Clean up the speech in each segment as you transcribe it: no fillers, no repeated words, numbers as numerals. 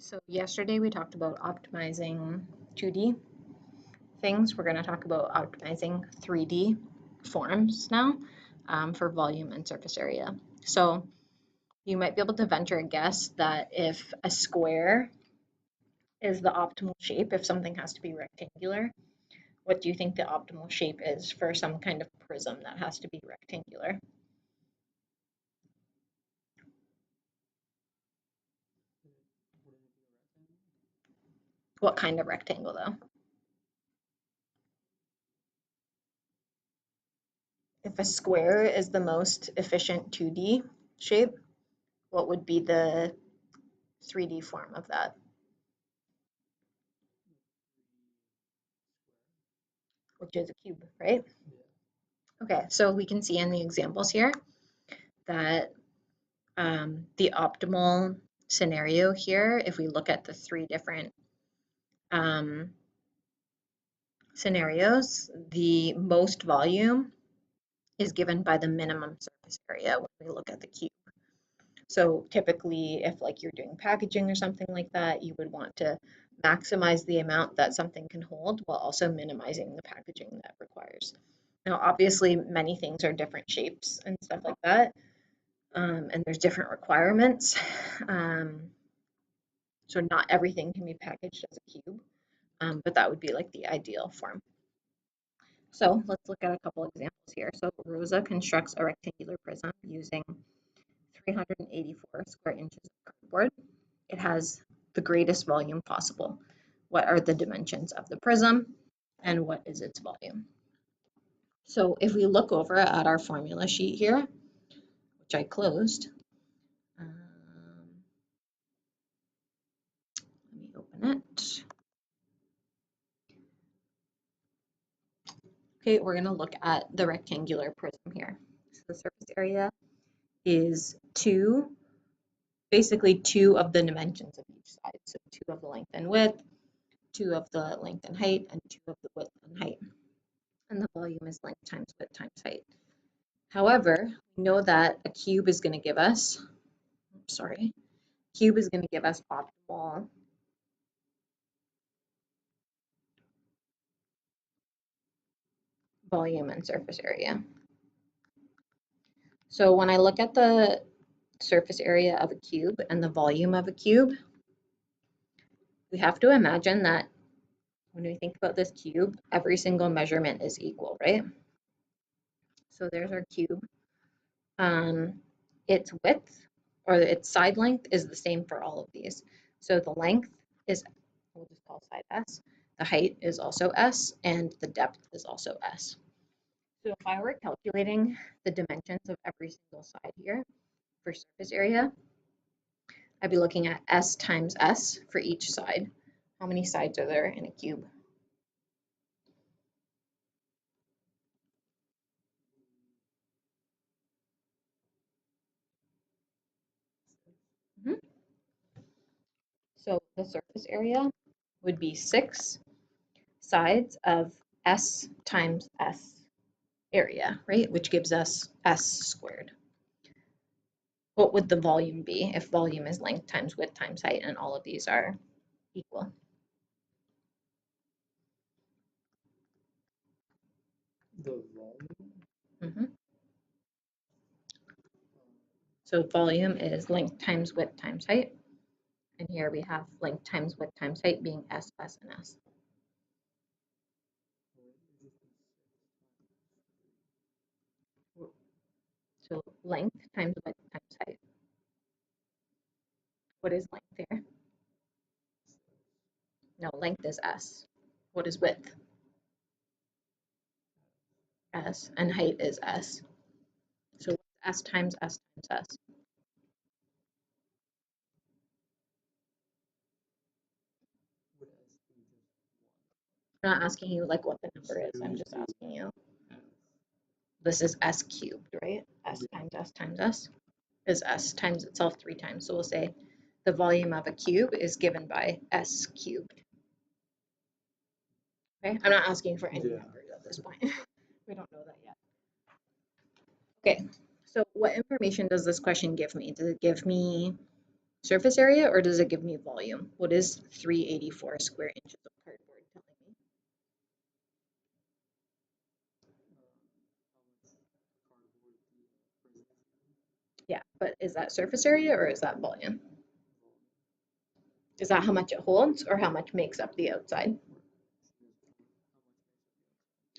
So yesterday we talked about optimizing 2D things. We're going to talk about optimizing 3D forms now for volume and surface area. So you might be able to venture a guess that if a square is the optimal shape, if something has to be rectangular, what do you think the optimal shape is for some kind of prism that has to be rectangular? What kind of rectangle though? If a square is the most efficient 2D shape, what would be the 3D form of that? Which is a cube, right? Okay, so we can see in the examples here that the optimal scenario here, if we look at the three different scenarios, the most volume is given by the minimum surface area when we look at the cube. So typically, if like you're doing packaging or something like that, you would want to maximize the amount that something can hold while also minimizing the packaging that requires. Now, obviously, many things are different shapes and stuff like that, and there's different requirements. So not everything can be packaged as a cube, but that would be like the ideal form. So let's look at a couple examples here. So Rosa constructs a rectangular prism using 384 square inches of cardboard. It has the greatest volume possible. What are the dimensions of the prism and what is its volume? So if we look over at our formula sheet here, which I closed, let me open it. Okay, we're going to look at the rectangular prism here. So the surface area is basically two of the dimensions of each side. So 2 of the length and width, 2 of the length and height, and 2 of the width and height. And the volume is length times width times height. However, we know that a cube is going to give us, optimal volume and surface area. So when I look at the surface area of a cube and the volume of a cube, we have to imagine that when we think about this cube, every single measurement is equal, right? So there's our cube. Its width or its side length is the same for all of these. So the length is, we'll just call side S. The height is also S, and the depth is also S. So if I were calculating the dimensions of every single side here for surface area, I'd be looking at S times S for each side. How many sides are there in a cube? So the surface area would be 6 sides of S times S area, right? Which gives us S squared. What would the volume be if volume is length times width times height and all of these are equal? The volume? Mm-hmm. So volume is length times width times height. And here we have length times width times height being S, S, and S. So length times width times height. What is length here? No, length is S. What is width? S. And height is S. So S times S times S. I'm not asking you like what the number is. I'm just asking you. This is S cubed, right? S times S times S is S times itself 3 times. So we'll say the volume of a cube is given by S cubed. Okay, I'm not asking for any numbers at this point. We don't know that yet. Okay, so what information does this question give me? Does it give me surface area or does it give me volume? What is 384 square inches of cardboard telling me? Yeah, but is that surface area or is that volume? Is that how much it holds or how much makes up the outside?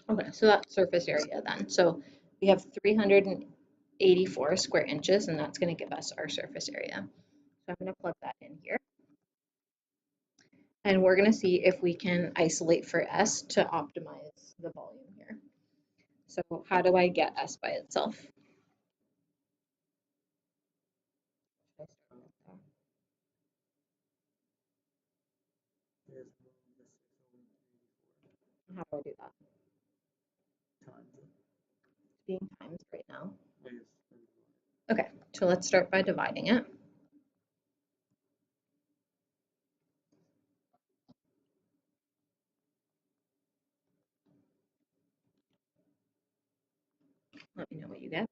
Okay, so that's surface area then. So we have 384 square inches and that's going to give us our surface area. So I'm going to plug that in here. And we're going to see if we can isolate for S to optimize the volume here. So how do I get S by itself? How do I do that? It's being times right now. Okay, so let's start by dividing it. Let me know what you get.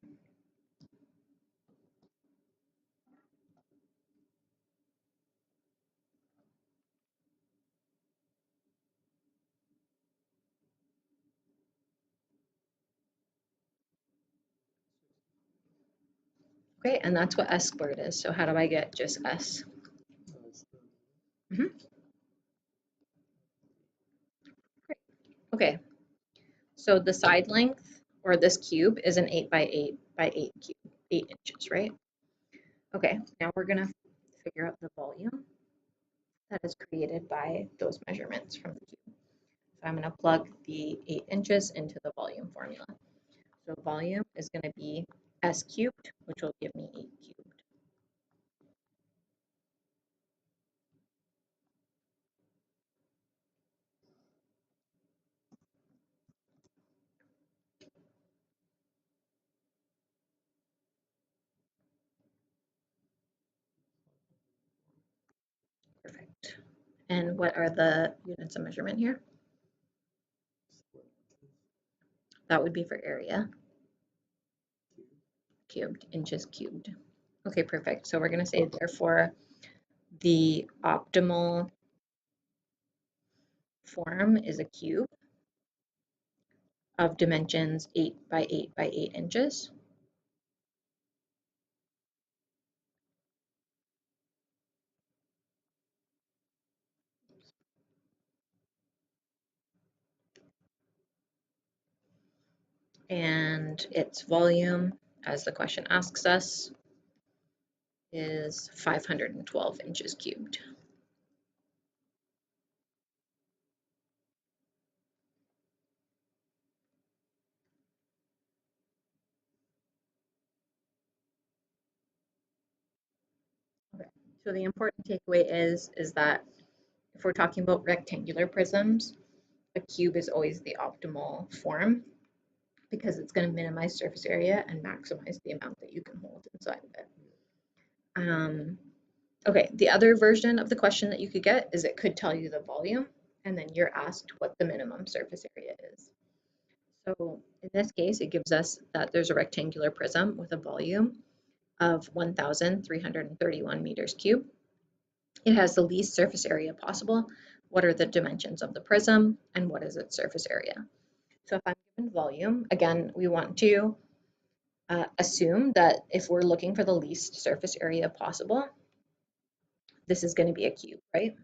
Okay, and that's what S squared is. So how do I get just S? Great. Okay, so the side length or this cube is an 8 by 8 by 8 cube, 8 inches, right? Okay, now we're gonna figure out the volume that is created by those measurements from the cube. So I'm gonna plug the 8 inches into the volume formula. So volume is gonna be S cubed, which will give me 8 cubed. Perfect. And what are the units of measurement here? That would be for area. Cubed, inches cubed. Okay, perfect. So we're going to say therefore the optimal form is a cube of dimensions 8 by 8 by 8 inches. And its volume, as the question asks us, is 512 inches cubed. Okay. So the important takeaway is that if we're talking about rectangular prisms, a cube is always the optimal form because it's going to minimize surface area and maximize the amount that you can hold inside of it. Okay, the other version of the question that you could get is it could tell you the volume, and then you're asked what the minimum surface area is. So in this case, it gives us that there's a rectangular prism with a volume of 1,331 meters cubed. It has the least surface area possible. What are the dimensions of the prism, and what is its surface area? So if I'm given volume, again, we want to assume that if we're looking for the least surface area possible, this is going to be a cube, right?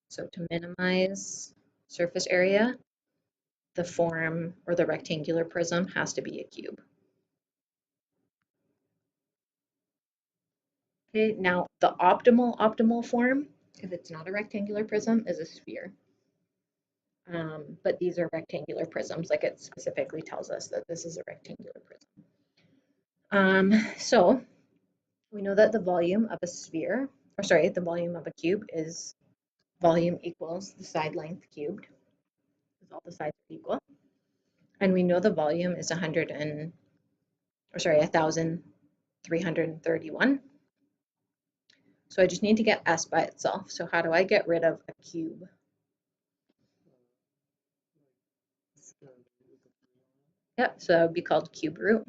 So to minimize surface area, the form or the rectangular prism has to be a cube. Okay, now the optimal form, if it's not a rectangular prism, is a sphere. But these are rectangular prisms, like it specifically tells us that this is a rectangular prism. So we know that the volume of a sphere, or sorry, the volume of a cube is volume equals the side length cubed, because all the sides are equal. And we know the volume is 1,331. So I just need to get S by itself. So how do I get rid of a cube? Yep, so that would be called cube root.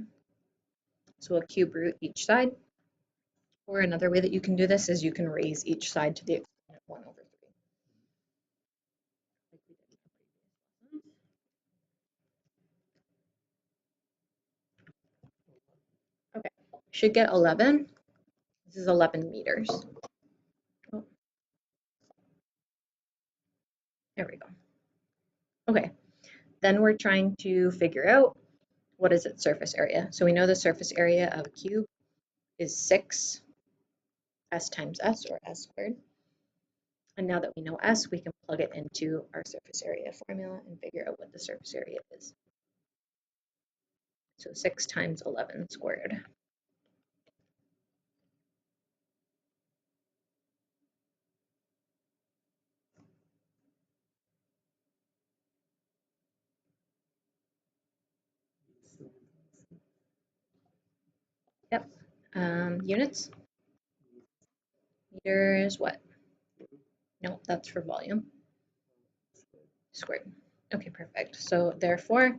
So a cube root each side, Or another way that you can do this is you can raise each side to the exponent 1 over 3. Like we did in the previous lessons. Okay, should get 11. This is 11 meters. Oh, there we go. Okay, then we're trying to figure out what is its surface area. So we know the surface area of a cube is 6 s times s, or s squared. And now that we know s, we can plug it into our surface area formula and figure out what the surface area is. So 6 times 11 squared. Yep. Units? Meters what? No, that's for volume. Squared. Okay, perfect. So therefore,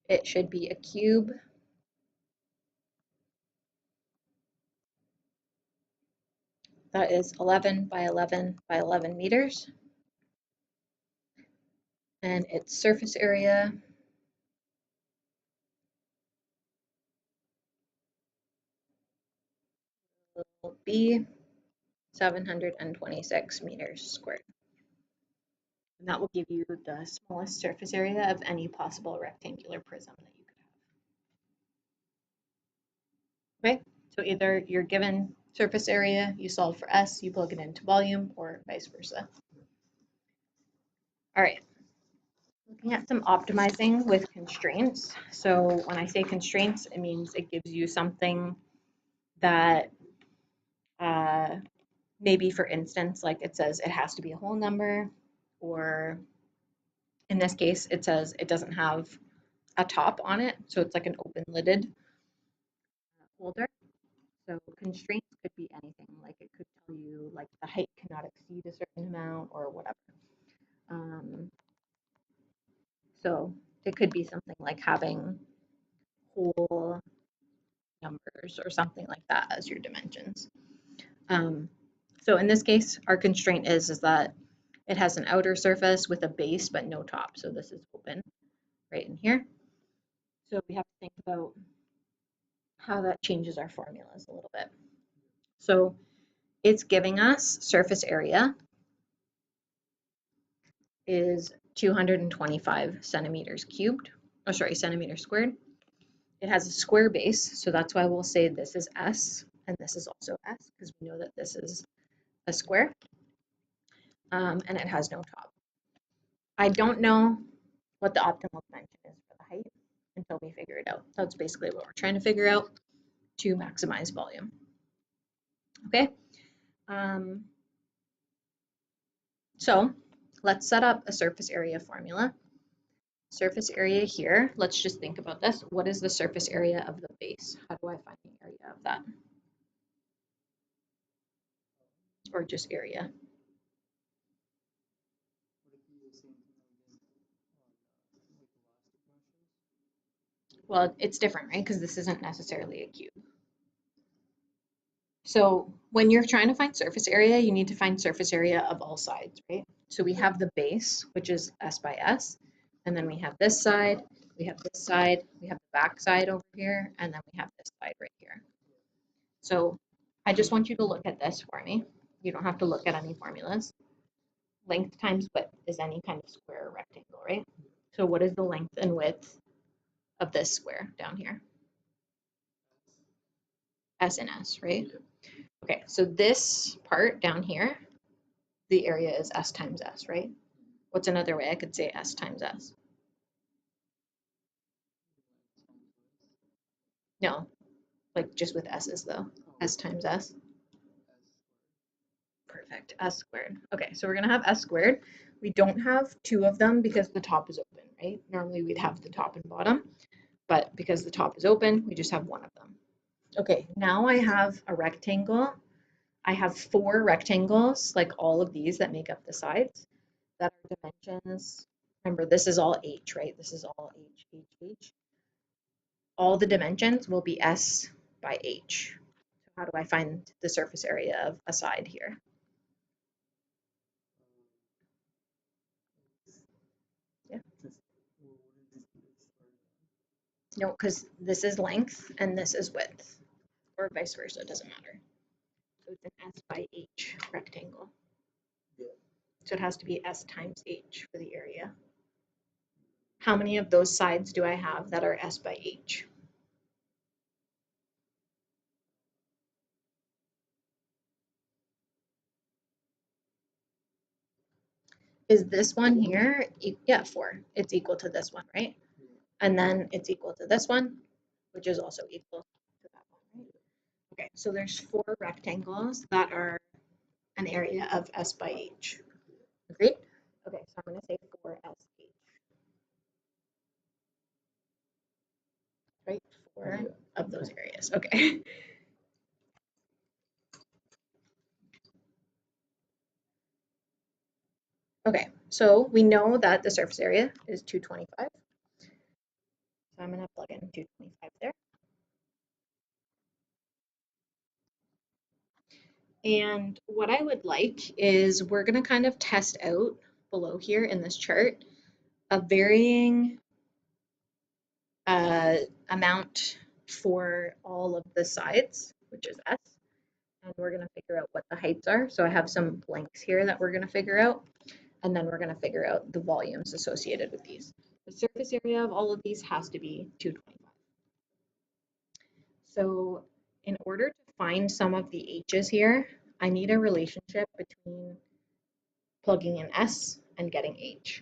it should be a cube that is 11 by 11 by 11 meters. And its surface area will be 726 meters squared. And that will give you the smallest surface area of any possible rectangular prism that you could have. Okay, so either you're given surface area, you solve for S, you plug it into volume, or vice versa. All right, looking at some optimizing with constraints. So when I say constraints, it means it gives you something that maybe, for instance, like it says it has to be a whole number, or in this case, it says it doesn't have a top on it, so it's like an open lidded holder. So constraints could be anything, like it could tell you like the height cannot exceed a certain amount or whatever. So it could be something like having whole numbers or something like that as your dimensions. So in this case, our constraint is that it has an outer surface with a base but no top. So this is open right in here. So we have to think about how that changes our formulas a little bit. So it's giving us surface area is 225 centimeters cubed, or sorry, centimeters squared. It has a square base, so that's why we'll say this is S and this is also S, because we know that this is a square, and it has no top. I don't know what the optimal dimension is for the height until we figure it out. That's basically what we're trying to figure out to maximize volume. Okay, so let's set up a surface area formula. Surface area here, let's just think about this. What is the surface area of the base? How do I find the area of that? Or just area? Well, it's different, right? Because this isn't necessarily a cube. So when you're trying to find surface area, you need to find surface area of all sides, right? So we have the base, which is S by S, and then we have this side, we have this side, we have the back side over here, and then we have this side right here. So I just want you to look at this for me. You don't have to look at any formulas. Length times width is any kind of square or rectangle, right? So what is the length and width of this square down here? S and S, right? Okay, so this part down here, the area is S times S, right? What's another way I could say S times S? No, like just with S's though. S times S. Perfect, S squared. Okay, so we're gonna have S squared. We don't have two of them because the top is open, right? Normally we'd have the top and bottom, but because the top is open, we just have one of them. Okay, now I have a rectangle. I have 4 rectangles, like all of these that make up the sides, that are dimensions. Remember, this is all H, right? This is all H, H, H. All the dimensions will be S by H. How do I find the surface area of a side here? Yeah. No, because this is length and this is width, or vice versa, it doesn't matter. So it's an S by H rectangle. Yeah. So it has to be S times H for the area. How many of those sides do I have that are S by H? Is this one here? Yeah, 4. It's equal to this one, right? And then it's equal to this one, which is also equal to that one, right? Okay, so there's 4 rectangles that are an area of S by H. Agreed? Okay, so I'm going to say 4SH. Right? 4 of those areas. Okay. Okay, so we know that the surface area is 225. So I'm going to plug in 225 there. And what I would like is we're going to kind of test out below here in this chart a varying amount for all of the sides, which is S. And we're going to figure out what the heights are. So I have some blanks here that we're going to figure out. And then we're going to figure out the volumes associated with these. The surface area of all of these has to be 225. So in order to find some of the H's here, I need a relationship between plugging in S and getting H.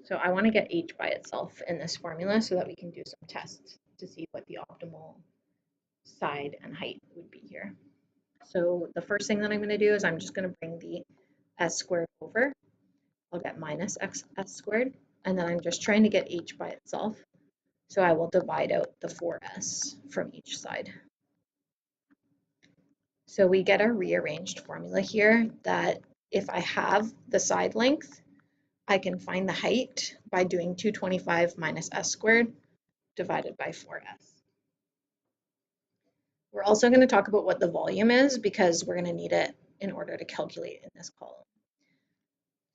So I want to get H by itself in this formula so that we can do some tests to see what the optimal side and height would be here. So the first thing that I'm going to do is I'm just going to bring the S squared over. I'll get minus S squared, and then I'm just trying to get H by itself. So I will divide out the 4S from each side. So we get a rearranged formula here that if I have the side length, I can find the height by doing 225 minus S squared divided by 4S. We're also going to talk about what the volume is because we're going to need it in order to calculate in this column.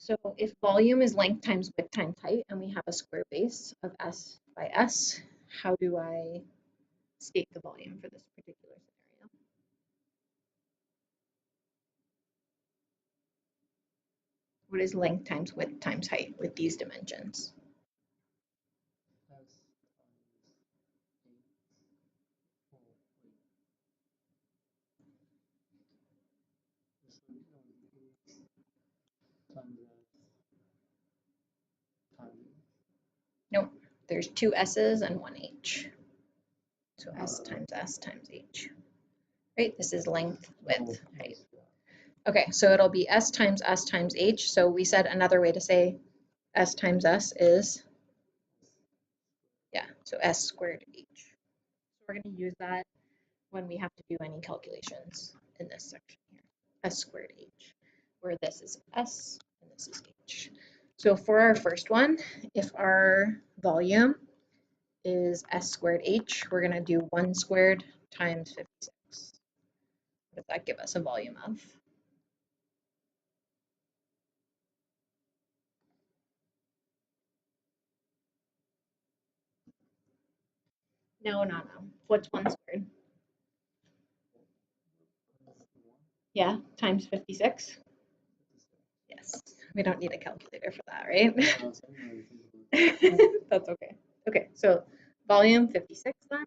So if volume is length times width times height and we have a square base of S by S, how do I state the volume for this particular scenario? What is length times width times height with these dimensions? Nope, there's 2 S's and 1 H. So S times H. Right, this is length, width, height. Okay, so it'll be S times H. So we said another way to say S times S is, yeah, so S squared H. So we're going to use that when we have to do any calculations in this section here. S squared H, where this is S and this is H. So for our first one, if our volume is S squared H, we're going to do 1 squared times 56. What does that give us a volume of? No. What's 1 squared? Yeah, times 56. Yes, we don't need a calculator for that, right? That's okay. Okay, so volume 56 then.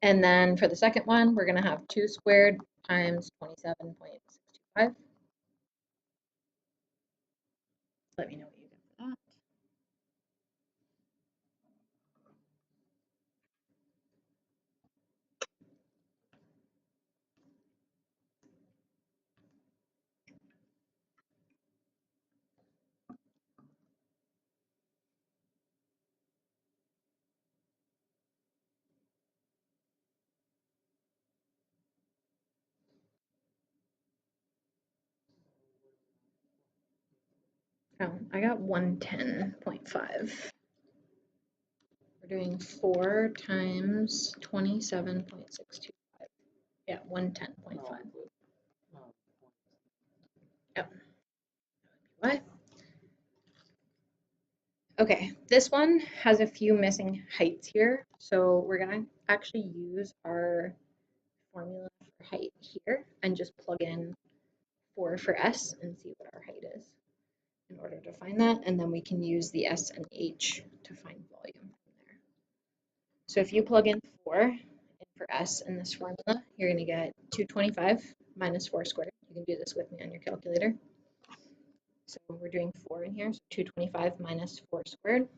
And then for the second one, we're going to have 2 squared times 27.625. Let me know what you get for that. Oh, I got 110.5. We're doing 4 times 27.625. Yeah, 110.5. Yep. Why? Okay, this one has a few missing heights here, so we're gonna actually use our formula for height here and just plug in 4 for S and see what our height is in order to find that, and then we can use the S and H to find volume from there. So if you plug in 4 in for S in this formula, you're going to get 225 minus 4 squared. You can do this with me on your calculator. So we're doing 4 in here, so 225 minus 4 squared.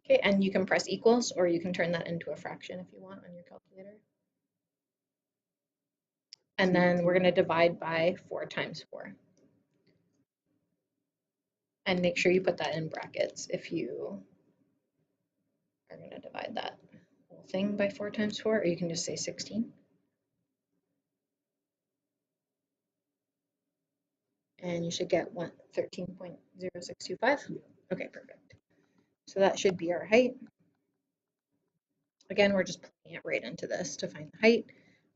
Okay, and you can press equals, or you can turn that into a fraction if you want on your calculator. And then we're going to divide by 4 times 4. And make sure you put that in brackets if you are going to divide that whole thing by 4 times 4, or you can just say 16. And you should get 13.0625. Okay, perfect. So that should be our height. Again, we're just plugging it right into this to find the height,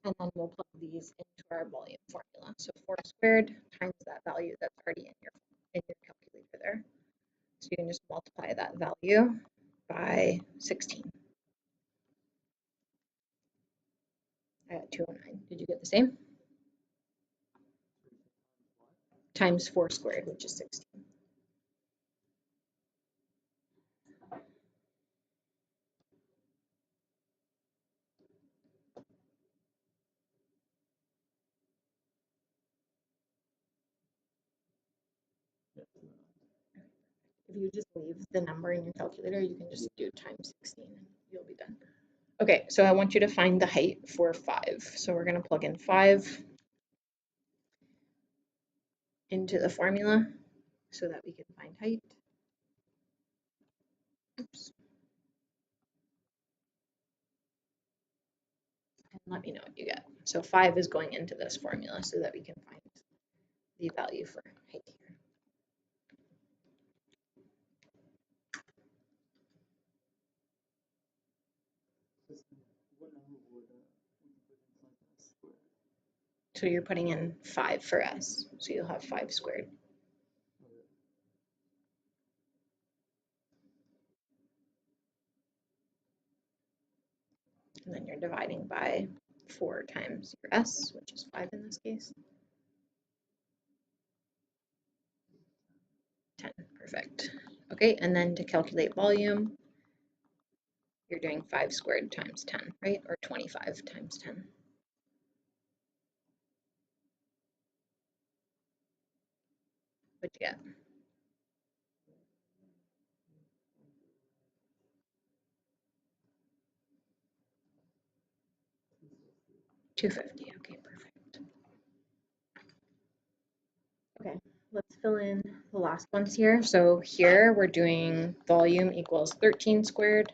and then we'll plug these into our volume formula. So 4 squared times that value that's already in your calculator there. So you can just multiply that value by 16. I got 209. Did you get the same? Times 4 squared, which is 16. If you just leave the number in your calculator, you can just do times 16 and you'll be done. Okay, so I want you to find the height for 5. So we're going to plug in 5 into the formula so that we can find height. Oops. And let me know what you get. So 5 is going into this formula so that we can find the value for height here. So you're putting in 5 for S, so you'll have 5 squared. And then you're dividing by 4 times your S, which is 5 in this case. 10, perfect. Okay, and then to calculate volume, you're doing 5 squared times 10, right? Or 25 times 10. What'd you get? 250. Okay, perfect. Okay, let's fill in the last ones here. So here we're doing volume equals 13 squared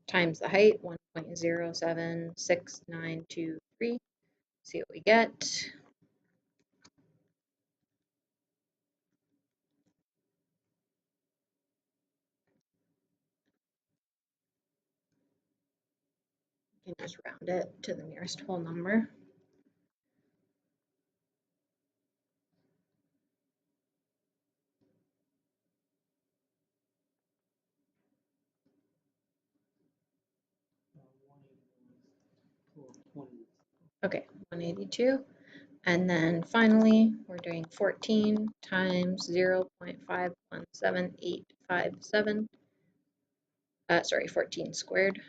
times the height, 1.076923. See what we get. You can just round it to the nearest whole number. Okay, 182. And then finally, we're doing 14 times 0.517857. Sorry, 14 squared.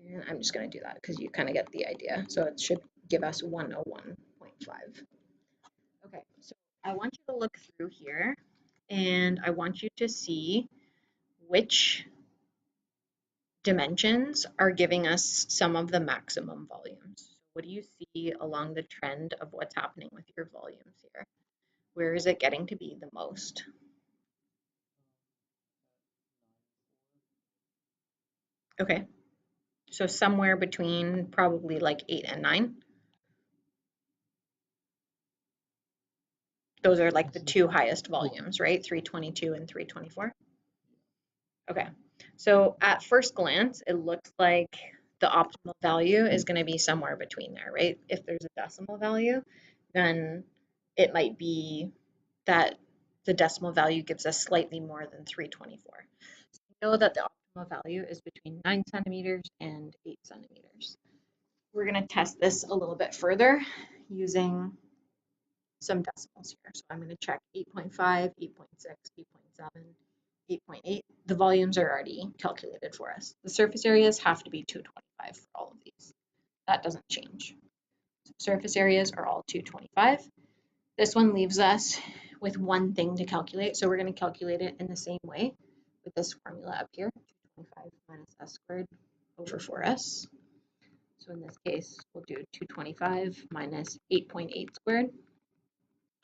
And I'm just going to do that because you kind of get the idea. So it should give us 101.5. Okay, so I want you to look through here and I want you to see which dimensions are giving us some of the maximum volumes. What do you see along the trend of what's happening with your volumes here? Where is it getting to be the most? Okay, so somewhere between probably like 8 and 9. Those are like the 2 highest volumes, right? 322 and 324. Okay, So at first glance, it looks like the optimal value is going to be somewhere between there, right? If there's a decimal value, then it might be that the decimal value gives us slightly more than 324. So we know that the optimal value is between 9 centimeters and 8 centimeters. We're going to test this a little bit further using some decimals here. So I'm going to check 8.5, 8.6, 8.7, 8.8. The volumes are already calculated for us. The surface areas have to be 225 for all of these. That doesn't change. So surface areas are all 225. This one leaves us with one thing to calculate. So we're going to calculate it in the same way with this formula up here, 225 minus s squared over 4s. So in this case, we'll do 225 minus 8.8 squared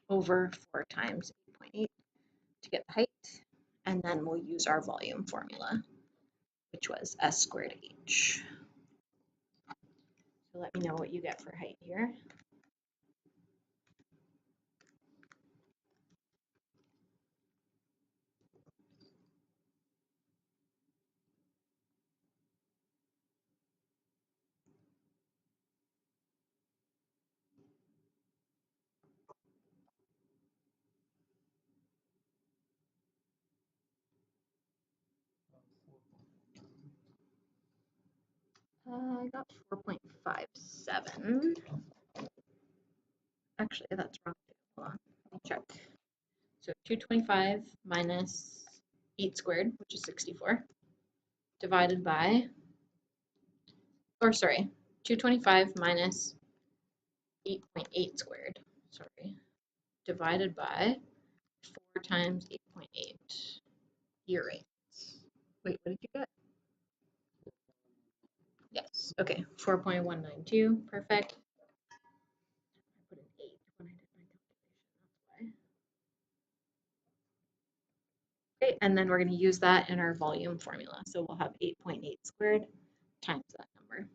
over 4 times 8.8 to get the height. And then we'll use our volume formula, which was s squared h. So let me know what you get for height here. I got 4.57. Actually, that's wrong. Hold on, let me check. So 225 minus 8 squared, which is 64, divided by, or sorry, 225 minus 8.8 squared, sorry, divided by 4 times 8.8. You're right. Wait, what did you get? Yes, okay, 4.192, perfect. I put an 8 when I did my calculation, that's why. Okay, and then we're going to use that in our volume formula. So we'll have 8.8 squared times that number.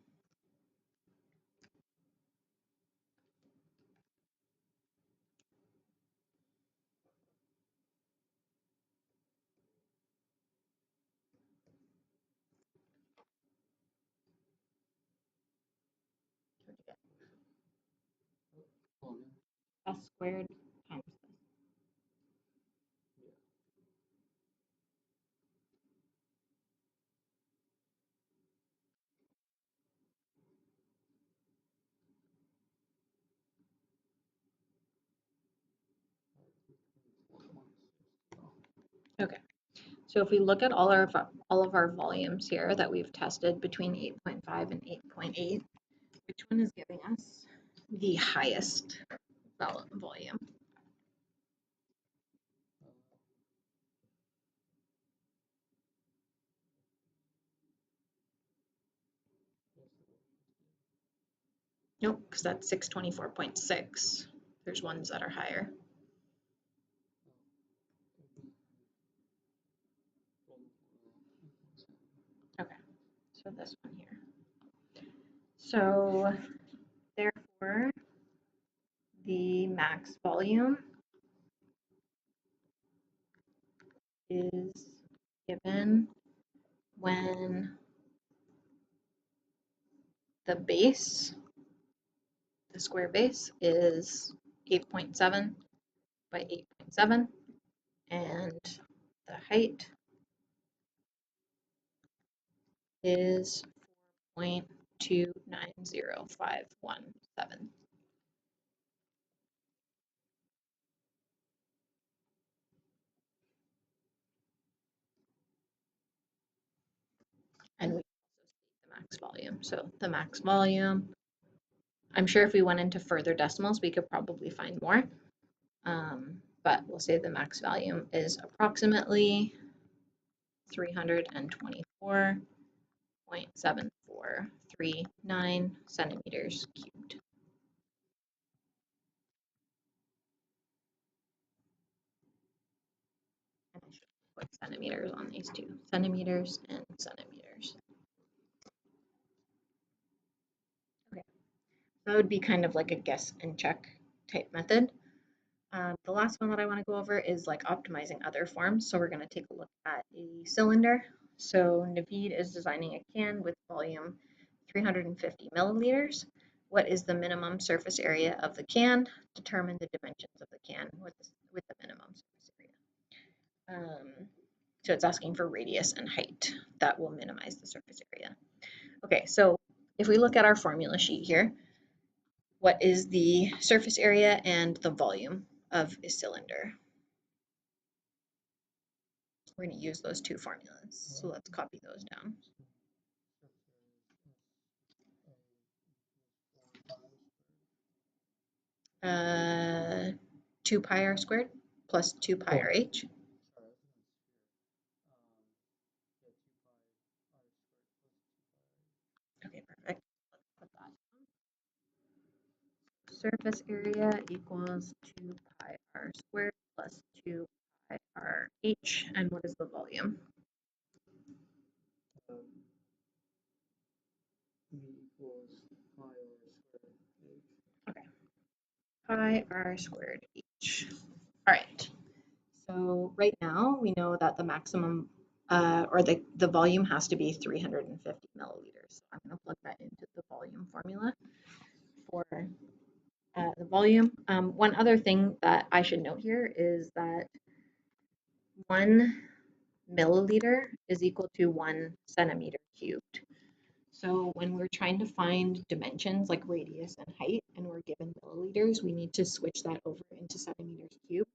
What did you get? S squared times this. Okay, so if we look at all of our volumes here that we've tested between 8.5 and 8.8, which one is giving us the highest volume? Nope, because that's 624.6. There's ones that are higher. Okay, so this one here. So therefore, the max volume is given when the base, the square base, is 8.7 by 8.7, and the height is 4.290517. And we also state the max volume. So the max volume, I'm sure if we went into further decimals, we could probably find more. But we'll say the max volume is approximately 324.7439 centimeters cubed. And I should put centimeters on these two, centimeters and centimeters. Okay, that would be kind of like a guess and check type method. The last one that I want to go over is like optimizing other forms. So we're going to take a look at a cylinder. So Naveed is designing a can with volume 350 milliliters. What is the minimum surface area of the can? Determine the dimensions of the can with the minimum surface area. So it's asking for radius and height. That will minimize the surface area. Okay, so if we look at our formula sheet here, what is the surface area and the volume of a cylinder? We're going to use those two formulas. So let's copy those down. Uh, 2 pi r squared plus 2 pi r h. Okay, perfect. Let's put that down. Surface area equals 2 pi r squared plus 2 pi r h. And what is the volume? V equals pi r squared h. Okay, pi r squared h. All right. So right now we know that the maximum or the volume has to be 350 milliliters. So I'm going to plug that into the volume formula for the volume. One other thing that I should note here is that 1 milliliter is equal to 1 centimeter cubed. So when we're trying to find dimensions like radius and height and we're given milliliters, we need to switch that over into centimeters cubed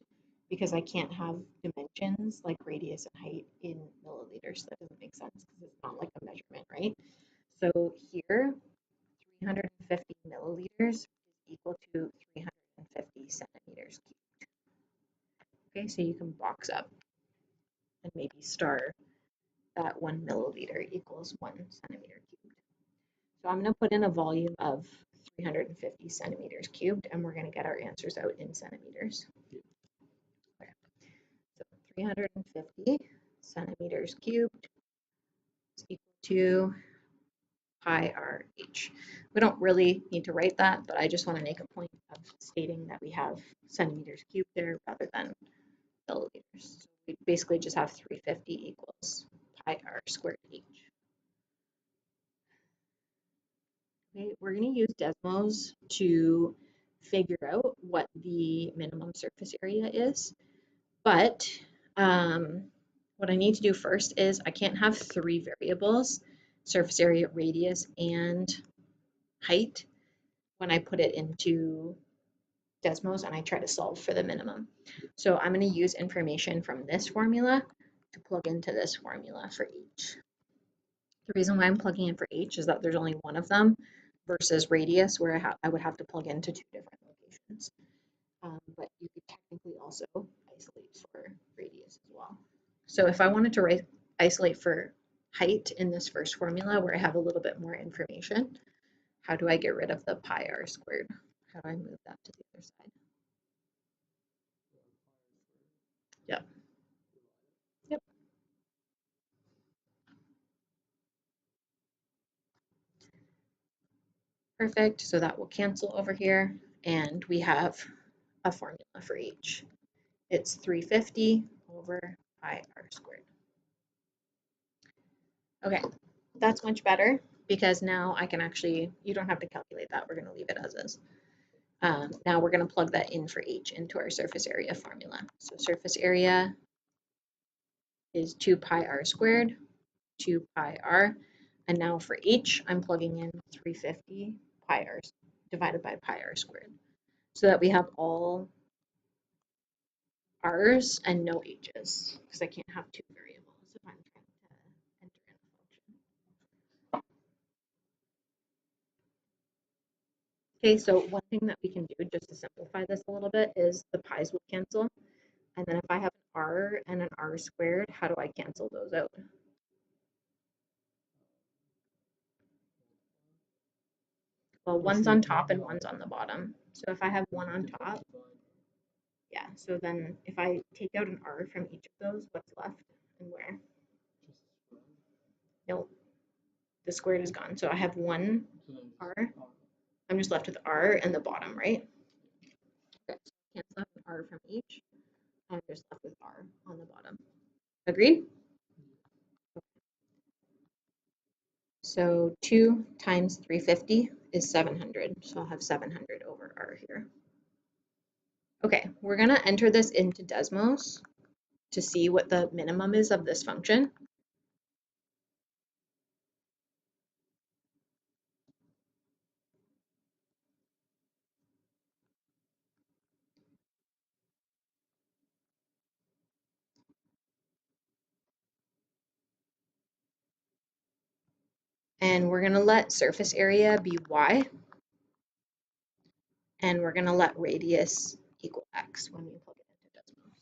because I can't have dimensions like radius and height in milliliters. That doesn't make sense because it's not like a measurement, right? So here, 350 milliliters is equal to 350 centimeters cubed. Okay, so you can box up and maybe star that 1 milliliter equals 1 centimeter cubed. So I'm going to put in a volume of 350 centimeters cubed, and we're going to get our answers out in centimeters. Okay. So 350 centimeters cubed is equal to pi r h. We don't really need to write that, but I just want to make a point of stating that we have centimeters cubed there rather than milliliters. So we basically just have 350 equals pi r squared h. Okay, we're going to use Desmos to figure out what the minimum surface area is. But what I need to do first is I can't have 3 variables, surface area, radius, and height, when I put it into Desmos and I try to solve for the minimum. So I'm going to use information from this formula to plug into this formula for h. The reason why I'm plugging in for h is that there's only one of them versus radius where I would have to plug into 2 different locations. But you could technically also isolate for radius as well. So if I wanted to isolate for height in this first formula where I have a little bit more information, how do I get rid of the pi r squared? How do I move that to the other side? Yep. Yep. Perfect. So that will cancel over here. And we have a formula for h. It's 350 over pi r squared. Okay, that's much better because now I can actually, you don't have to calculate that. We're going to leave it as is. Now we're going to plug that in for h into our surface area formula. So surface area is 2 pi r squared, 2 pi r. And now for h, I'm plugging in 350 pi r divided by pi r squared so that we have all r's and no h's because I can't have 2 variables if I'm trying to enter in a function. Okay, so one thing that we can do just to simplify this a little bit is the pi's will cancel. And then if I have an r and an r squared, how do I cancel those out? Well, one's on top and one's on the bottom. So if I have one on top, yeah, so then if I take out an r from each of those, what's left and where? No, the squared is gone. So I have one r. I'm just left with r and the bottom, right? Okay, so cancel out an r from each. I'm just left with r on the bottom. Agreed? So 2 times 350 is 700. So I'll have 700 over R here. Okay, we're going to enter this into Desmos to see what the minimum is of this function. And we're going to let surface area be y, and we're going to let radius equal x when we plug it into Desmos.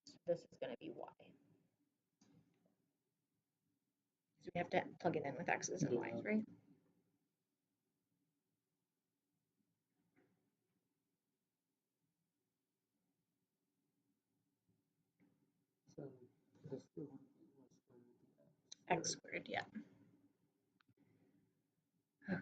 So this is going to be y. So we have to plug it in with x's and y's, right? So this one was X squared, yeah. Okay.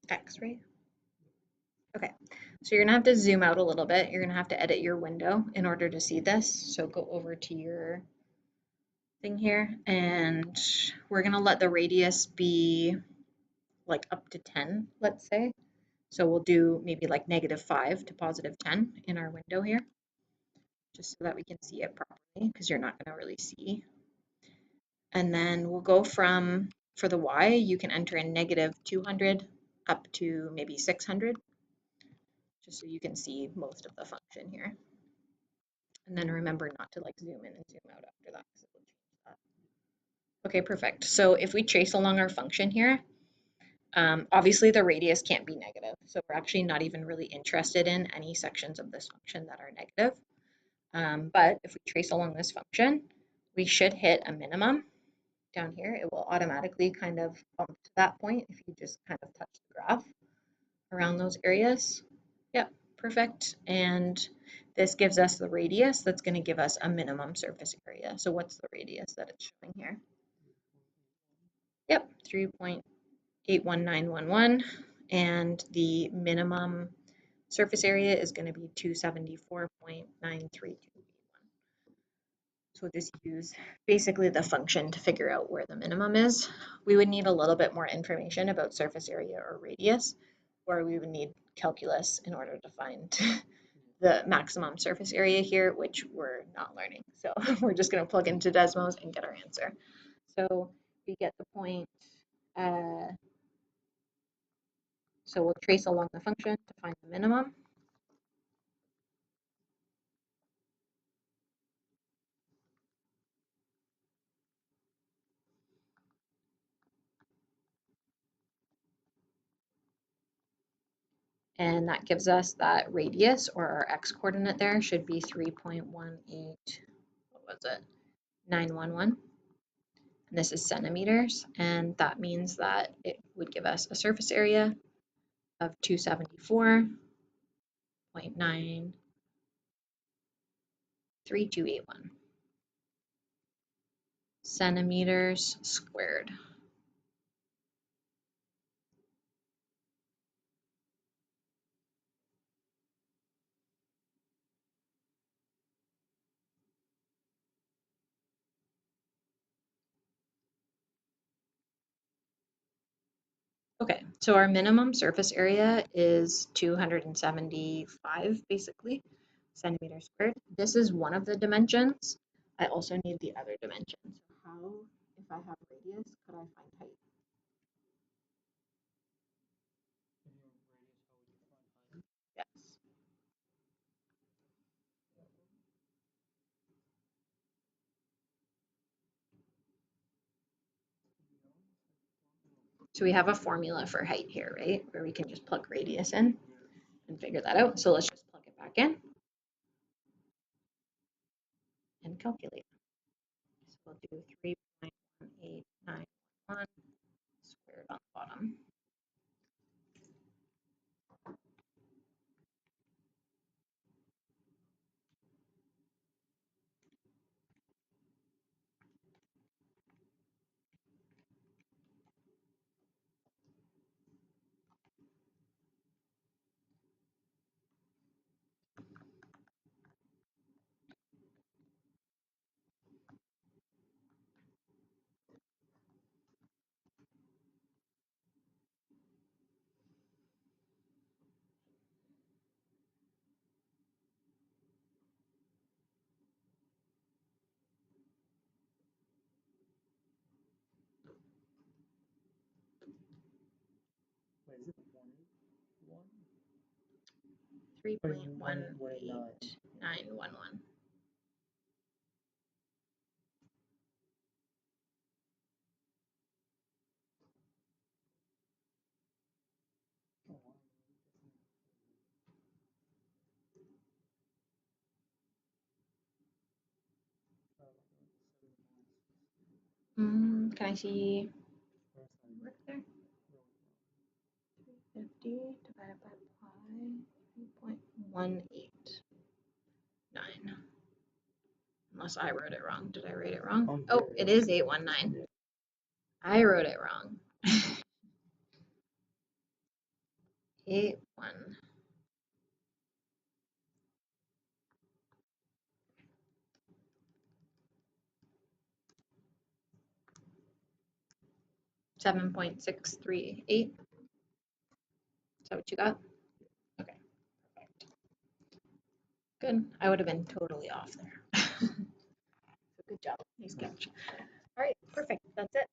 X, right? Okay, so you're gonna have to zoom out a little bit. You're gonna have to edit your window in order to see this. So go over to your thing here, and we're gonna let the radius be like up to 10, let's say. So we'll do maybe like -5 to +10 in our window here, just so that we can see it properly, because you're not gonna really see. And then we'll go from, for the y, you can enter in -200 up to maybe 600, just so you can see most of the function here. And then remember not to like zoom in and zoom out after that, because it will change that. Okay, perfect. So if we trace along our function here, obviously the radius can't be negative. So we're actually not even really interested in any sections of this function that are negative. But if we trace along this function, we should hit a minimum down here. It will automatically kind of bump to that point if you just kind of touch the graph around those areas. Yep, perfect. And this gives us the radius that's going to give us a minimum surface area. So what's the radius that it's showing here? Yep, 3.81911. And the minimum surface area is going to be 274.932. So we'll just use basically the function to figure out where the minimum is. We would need a little bit more information about surface area or radius, or we would need calculus in order to find the maximum surface area here, which we're not learning. So we're just going to plug into Desmos and get our answer. So we get the point, so we'll trace along the function to find the minimum. And that gives us that radius, or our x coordinate there should be 3.18, what was it, 911. And this is centimeters, and that means that it would give us a surface area of 274.93281 centimeters squared. Okay, so our minimum surface area is 275 basically centimeters squared. This is one of the dimensions. I also need the other dimension. So how, if I have radius, could I find height? Yes. So we have a formula for height here, right? Where we can just plug radius in and figure that out. So let's just plug it back in and calculate. So we'll do 3.18 911 squared on the bottom. Wait, is it 181? 3.18911. Oh, wow. Can I see work there? 350 divided by pi, 3.189. Unless I wrote it wrong. Did I write it wrong? Oh, it is 819. I wrote it wrong. 81. $7.638. Is that what you got? Okay, perfect. Good. I would have been totally off there. So good job. Nice catch. All right, perfect. That's it.